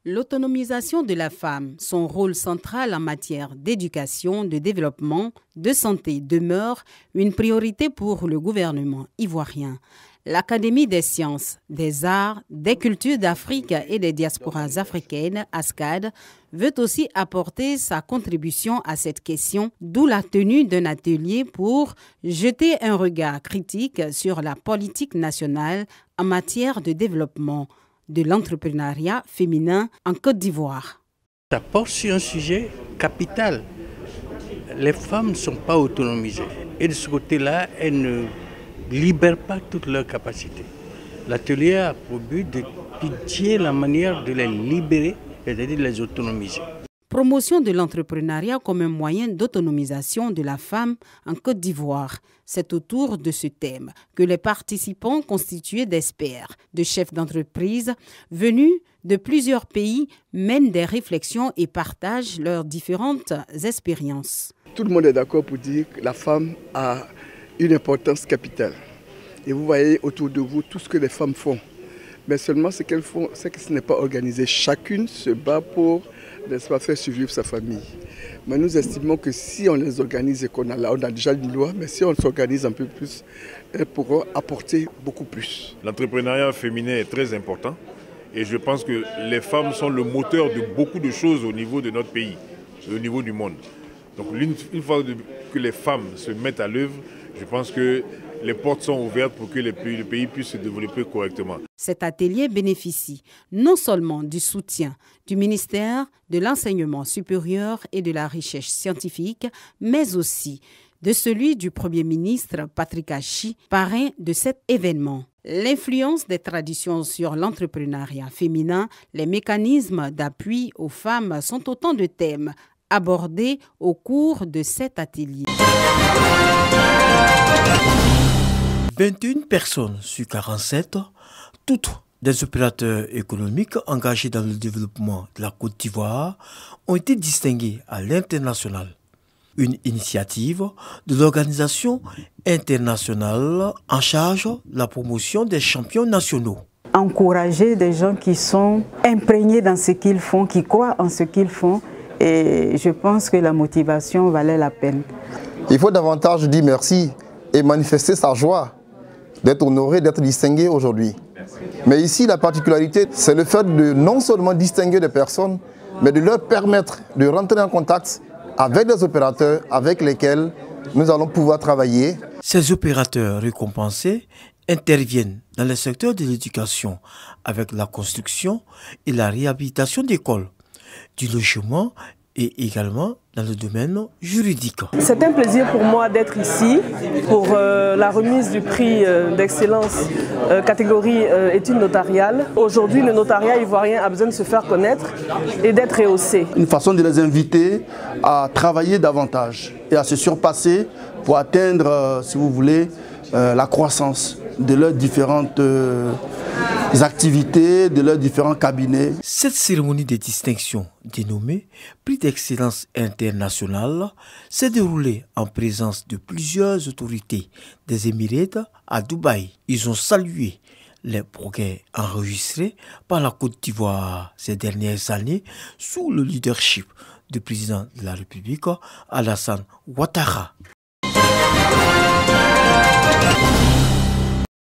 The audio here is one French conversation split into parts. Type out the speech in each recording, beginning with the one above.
L'autonomisation de la femme, son rôle central en matière d'éducation, de développement, de santé demeure une priorité pour le gouvernement ivoirien. L'Académie des sciences, des arts, des cultures d'Afrique et des diasporas africaines, ASCAD, veut aussi apporter sa contribution à cette question, d'où la tenue d'un atelier pour jeter un regard critique sur la politique nationale en matière de développement de l'entrepreneuriat féminin en Côte d'Ivoire. Ça porte sur un sujet capital. Les femmes ne sont pas autonomisées et de ce côté-là, elles ne libèrent pas toutes leurs capacités. L'atelier a pour but d'étudier la manière de les libérer, c'est-à-dire de les autonomiser. Promotion de l'entrepreneuriat comme un moyen d'autonomisation de la femme en Côte d'Ivoire. C'est autour de ce thème que les participants constitués d'experts, de chefs d'entreprise venus de plusieurs pays mènent des réflexions et partagent leurs différentes expériences. Tout le monde est d'accord pour dire que la femme a une importance capitale. Et vous voyez autour de vous tout ce que les femmes font. Mais seulement ce qu'elles font, c'est que ce n'est pas organisé. Chacune se bat pour, n'est-ce pas, faire survivre sa famille. Mais nous estimons que si on les organise et on a déjà une loi, mais si on s'organise un peu plus, elles pourront apporter beaucoup plus. L'entrepreneuriat féminin est très important et je pense que les femmes sont le moteur de beaucoup de choses au niveau de notre pays, au niveau du monde. Donc une fois que les femmes se mettent à l'œuvre, je pense que les portes sont ouvertes pour que le pays puisse se développer correctement. Cet atelier bénéficie non seulement du soutien du ministère de l'Enseignement supérieur et de la Recherche scientifique, mais aussi de celui du Premier ministre Patrick Achi, parrain de cet événement. L'influence des traditions sur l'entrepreneuriat féminin, les mécanismes d'appui aux femmes sont autant de thèmes abordés au cours de cet atelier. 21 personnes sur 47, toutes des opérateurs économiques engagés dans le développement de la Côte d'Ivoire, ont été distinguées à l'international. Une initiative de l'organisation internationale en charge de la promotion des champions nationaux. Encourager des gens qui sont imprégnés dans ce qu'ils font, qui croient en ce qu'ils font, et je pense que la motivation valait la peine. Il faut davantage dire merci et manifester sa joie d'être honoré, d'être distingué aujourd'hui. Mais ici, la particularité, c'est le fait de non seulement distinguer des personnes, mais de leur permettre de rentrer en contact avec des opérateurs avec lesquels nous allons pouvoir travailler. Ces opérateurs récompensés interviennent dans le secteur de l'éducation avec la construction et la réhabilitation d'écoles, du logement et également dans le domaine juridique. C'est un plaisir pour moi d'être ici pour la remise du prix d'excellence catégorie études notariales. Aujourd'hui, le notariat ivoirien a besoin de se faire connaître et d'être rehaussé. Une façon de les inviter à travailler davantage et à se surpasser pour atteindre, si vous voulez, la croissance de leurs différentes activités, de leurs différents cabinets. Cette cérémonie de distinction, dénommée Prix d'excellence internationale, s'est déroulée en présence de plusieurs autorités des Émirats à Dubaï. Ils ont salué les progrès enregistrés par la Côte d'Ivoire ces dernières années sous le leadership du président de la République, Alassane Ouattara.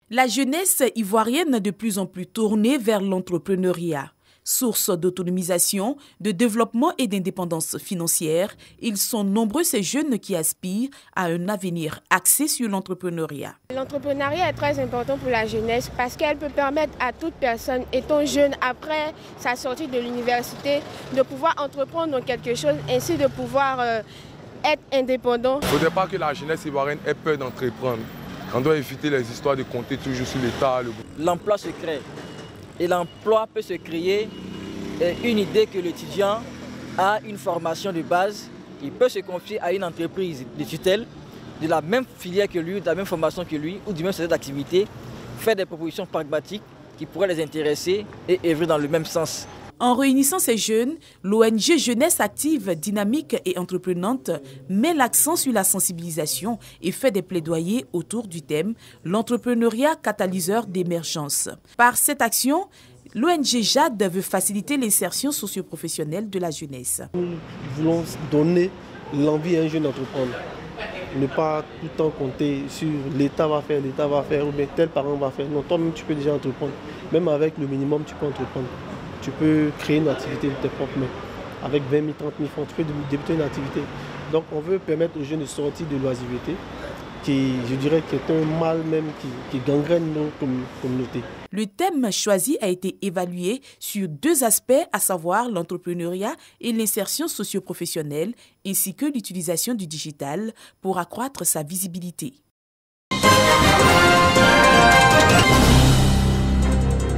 La jeunesse ivoirienne de plus en plus tournée vers l'entrepreneuriat. Source d'autonomisation, de développement et d'indépendance financière, ils sont nombreux ces jeunes qui aspirent à un avenir axé sur l'entrepreneuriat. L'entrepreneuriat est très important pour la jeunesse parce qu'elle peut permettre à toute personne, étant jeune après sa sortie de l'université, de pouvoir entreprendre quelque chose, ainsi de pouvoir être indépendant. Il ne faudrait pas que la jeunesse ivoirienne ait peur d'entreprendre. On doit éviter les histoires de compter toujours sur l'État. L'emploi se crée. Et l'emploi peut se créer une idée que l'étudiant a une formation de base. Il peut se confier à une entreprise de tutelle de la même filière que lui, de la même formation que lui, ou du même secteur d'activité, faire des propositions pragmatiques qui pourraient les intéresser et œuvrer dans le même sens. En réunissant ces jeunes, l'ONG Jeunesse Active, Dynamique et Entreprenante met l'accent sur la sensibilisation et fait des plaidoyers autour du thème « L'entrepreneuriat catalyseur d'émergence ». Par cette action, L'ONG JAD veut faciliter l'insertion socio-professionnelle de la jeunesse. Nous voulons donner l'envie à un jeune d'entreprendre. Ne pas tout le temps compter sur l'État va faire, ou bien tel parent va faire. Non, toi-même tu peux déjà entreprendre. Même avec le minimum, tu peux entreprendre. Tu peux créer une activité de tes propres mains. Avec 20 000, 30 000 francs, tu peux débuter une activité. Donc on veut permettre aux jeunes de sortir de l'oisiveté, qui, je dirais, qui est un mal même qui gangrène nos communautés. Le thème choisi a été évalué sur 2 aspects, à savoir l'entrepreneuriat et l'insertion socio-professionnelle, ainsi que l'utilisation du digital pour accroître sa visibilité.